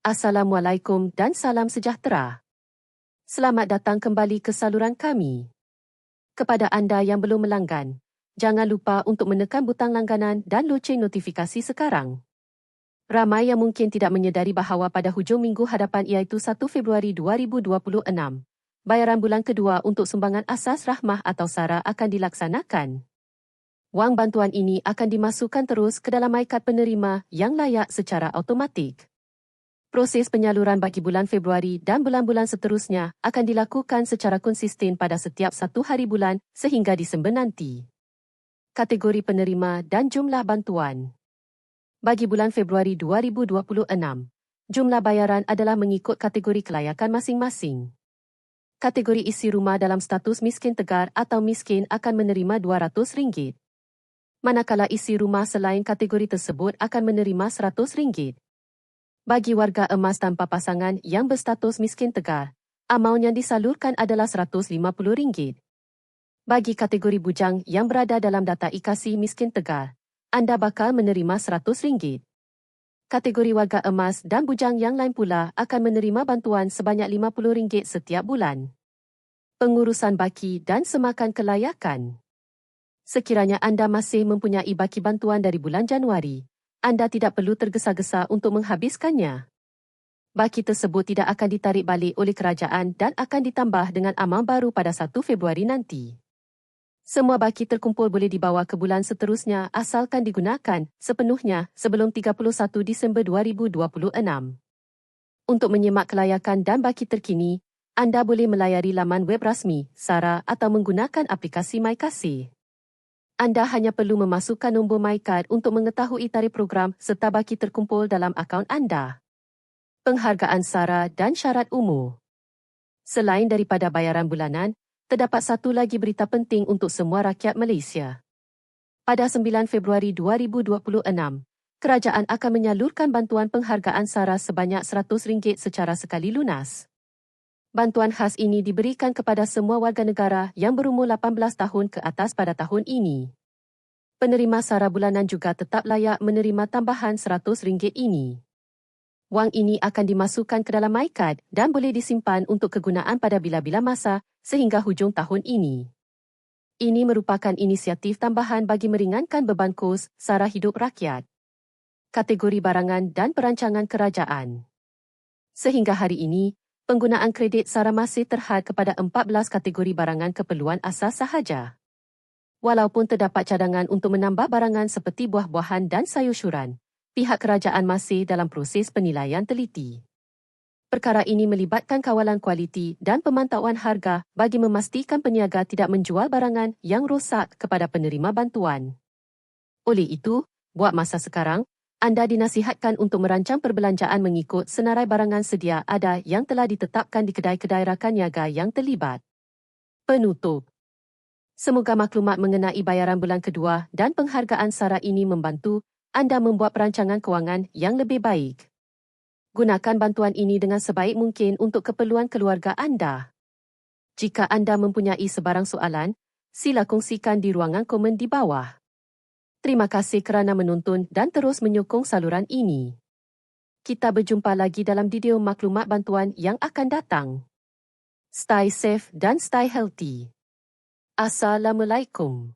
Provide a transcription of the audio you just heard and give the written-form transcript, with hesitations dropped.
Assalamualaikum dan salam sejahtera. Selamat datang kembali ke saluran kami. Kepada anda yang belum melanggan, jangan lupa untuk menekan butang langganan dan loceng notifikasi sekarang. Ramai yang mungkin tidak menyedari bahawa pada hujung minggu hadapan iaitu 1 Februari 2026, bayaran bulan kedua untuk sumbangan asas rahmah atau SARA akan dilaksanakan. Wang bantuan ini akan dimasukkan terus ke dalam my-kad penerima yang layak secara automatik. Proses penyaluran bagi bulan Februari dan bulan-bulan seterusnya akan dilakukan secara konsisten pada setiap 1 hari bulan sehingga Disember nanti. Kategori penerima dan jumlah bantuan. Bagi bulan Februari 2026, jumlah bayaran adalah mengikut kategori kelayakan masing-masing. Kategori isi rumah dalam status miskin tegar atau miskin akan menerima RM200. Manakala isi rumah selain kategori tersebut akan menerima RM100. Bagi warga emas tanpa pasangan yang berstatus miskin tegar, amaun yang disalurkan adalah RM150. Bagi kategori bujang yang berada dalam data IKASI miskin tegar, anda bakal menerima RM100. Kategori warga emas dan bujang yang lain pula akan menerima bantuan sebanyak RM50 setiap bulan. Pengurusan baki dan semakan kelayakan. Sekiranya anda masih mempunyai baki bantuan dari bulan Januari, anda tidak perlu tergesa-gesa untuk menghabiskannya. Baki tersebut tidak akan ditarik balik oleh kerajaan dan akan ditambah dengan amal baru pada 1 Februari nanti. Semua baki terkumpul boleh dibawa ke bulan seterusnya asalkan digunakan sepenuhnya sebelum 31 Disember 2026. Untuk menyemak kelayakan dan baki terkini, anda boleh melayari laman web rasmi SARA atau menggunakan aplikasi MyKasih. Anda hanya perlu memasukkan nombor my-kad untuk mengetahui tarikh program serta baki terkumpul dalam akaun anda. Penghargaan SARA dan syarat umur. Selain daripada bayaran bulanan, terdapat satu lagi berita penting untuk semua rakyat Malaysia. Pada 9 Februari 2026, kerajaan akan menyalurkan bantuan penghargaan SARA sebanyak RM100 secara sekali lunas. Bantuan khas ini diberikan kepada semua warga negara yang berumur 18 tahun ke atas pada tahun ini. Penerima SARA bulanan juga tetap layak menerima tambahan RM100 ini. Wang ini akan dimasukkan ke dalam my-kad dan boleh disimpan untuk kegunaan pada bila-bila masa sehingga hujung tahun ini. Ini merupakan inisiatif tambahan bagi meringankan beban kos SARA hidup rakyat. Kategori barangan dan perancangan kerajaan. Sehingga hari ini, penggunaan kredit SARA masih terhad kepada 14 kategori barangan keperluan asas sahaja. Walaupun terdapat cadangan untuk menambah barangan seperti buah-buahan dan sayur-syuran, pihak kerajaan masih dalam proses penilaian teliti. Perkara ini melibatkan kawalan kualiti dan pemantauan harga bagi memastikan peniaga tidak menjual barangan yang rosak kepada penerima bantuan. Oleh itu, buat masa sekarang, anda dinasihatkan untuk merancang perbelanjaan mengikut senarai barangan sedia ada yang telah ditetapkan di kedai-kedai rakan niaga yang terlibat. Penutup. Semoga maklumat mengenai bayaran bulan kedua dan penghargaan SARA ini membantu anda membuat perancangan kewangan yang lebih baik. Gunakan bantuan ini dengan sebaik mungkin untuk keperluan keluarga anda. Jika anda mempunyai sebarang soalan, sila kongsikan di ruangan komen di bawah. Terima kasih kerana menonton dan terus menyokong saluran ini. Kita berjumpa lagi dalam video maklumat bantuan yang akan datang. Stay safe dan stay healthy. Assalamualaikum.